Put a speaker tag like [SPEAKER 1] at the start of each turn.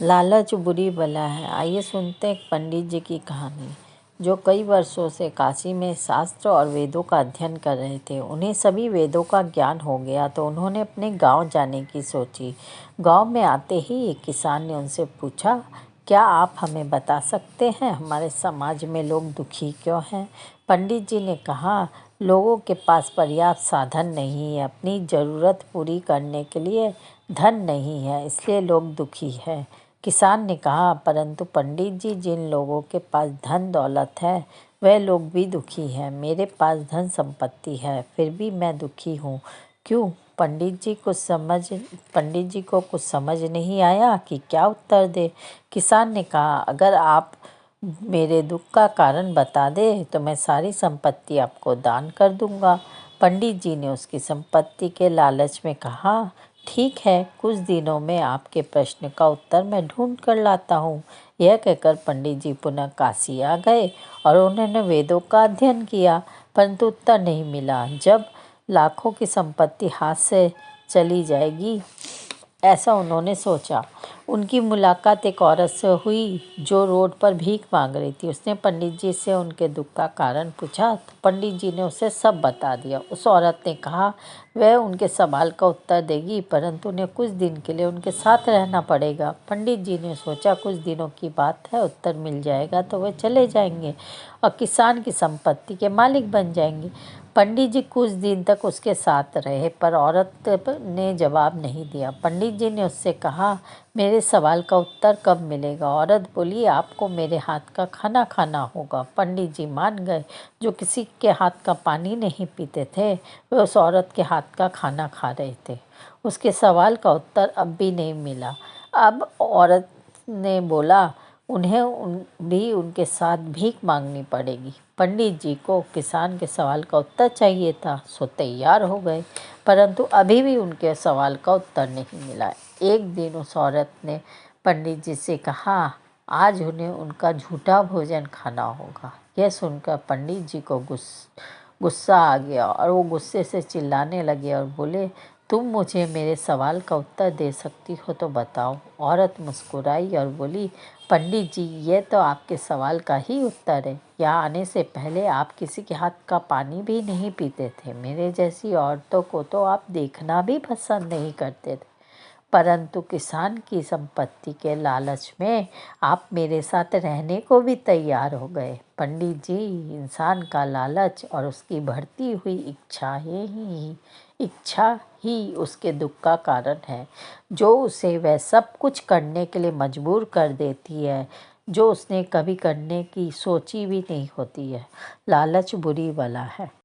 [SPEAKER 1] लालच बुरी बला है। आइए सुनते हैं एक पंडित जी की कहानी, जो कई वर्षों से काशी में शास्त्र और वेदों का अध्ययन कर रहे थे। उन्हें सभी वेदों का ज्ञान हो गया तो उन्होंने अपने गांव जाने की सोची। गांव में आते ही एक किसान ने उनसे पूछा, क्या आप हमें बता सकते हैं हमारे समाज में लोग दुखी क्यों हैं? पंडित जी ने कहा, लोगों के पास पर्याप्त साधन नहीं है, अपनी ज़रूरत पूरी करने के लिए धन नहीं है, इसलिए लोग दुखी हैं। किसान ने कहा, परंतु पंडित जी, जिन लोगों के पास धन दौलत है वह लोग भी दुखी हैं। मेरे पास धन संपत्ति है, फिर भी मैं दुखी हूँ। क्यों? पंडित जी को कुछ समझ नहीं आया कि क्या उत्तर दे। किसान ने कहा, अगर आप मेरे दुख का कारण बता दे तो मैं सारी संपत्ति आपको दान कर दूंगा। पंडित जी ने उसकी संपत्ति के लालच में कहा, ठीक है, कुछ दिनों में आपके प्रश्न का उत्तर मैं ढूंढ कर लाता हूँ। यह कहकर पंडित जी पुनः काशी आ गए और उन्होंने वेदों का अध्ययन किया, परंतु उत्तर नहीं मिला। जब लाखों की संपत्ति हाथ से चली जाएगी, ऐसा उन्होंने सोचा। उनकी मुलाकात एक औरत से हुई जो रोड पर भीख मांग रही थी। उसने पंडित जी से उनके दुख का कारण पूछा तो पंडित जी ने उसे सब बता दिया। उस औरत ने कहा, वह उनके सवाल का उत्तर देगी, परंतु उन्हें कुछ दिन के लिए उनके साथ रहना पड़ेगा। पंडित जी ने सोचा, कुछ दिनों की बात है, उत्तर मिल जाएगा तो वे चले जाएंगे और किसान की संपत्ति के मालिक बन जाएंगे। पंडित जी कुछ दिन तक उसके साथ रहे, पर औरत ने जवाब नहीं दिया। पंडित जी ने उससे कहा, मेरे सवाल का उत्तर कब मिलेगा? औरत बोली, आपको मेरे हाथ का खाना खाना होगा। पंडित जी मान गए। जो किसी के हाथ का पानी नहीं पीते थे, वे उस औरत के हाथ का खाना खा रहे थे। उसके सवाल का उत्तर अब भी नहीं मिला। अब औरत ने बोला, उन्हें भी उनके साथ भीख मांगनी पड़ेगी। पंडित जी को किसान के सवाल का उत्तर चाहिए था, सो तैयार हो गए, परंतु अभी भी उनके सवाल का उत्तर नहीं मिला। एक दिन उस औरत ने पंडित जी से कहा, आज उन्हें उनका झूठा भोजन खाना होगा। यह सुनकर पंडित जी को गुस्सा आ गया और वो गुस्से से चिल्लाने लगे और बोले, तुम मुझे मेरे सवाल का उत्तर दे सकती हो तो बताओ। औरत मुस्कुराई और बोली, पंडित जी, ये तो आपके सवाल का ही उत्तर है। यहाँ आने से पहले आप किसी के हाथ का पानी भी नहीं पीते थे। मेरे जैसी औरतों को तो आप देखना भी पसंद नहीं करते थे, परंतु किसान की संपत्ति के लालच में आप मेरे साथ रहने को भी तैयार हो गए। पंडित जी, इंसान का लालच और उसकी बढ़ती हुई इच्छा ही उसके दुख का कारण है, जो उसे वह सब कुछ करने के लिए मजबूर कर देती है जो उसने कभी करने की सोची भी नहीं होती है। लालच बुरी बला है।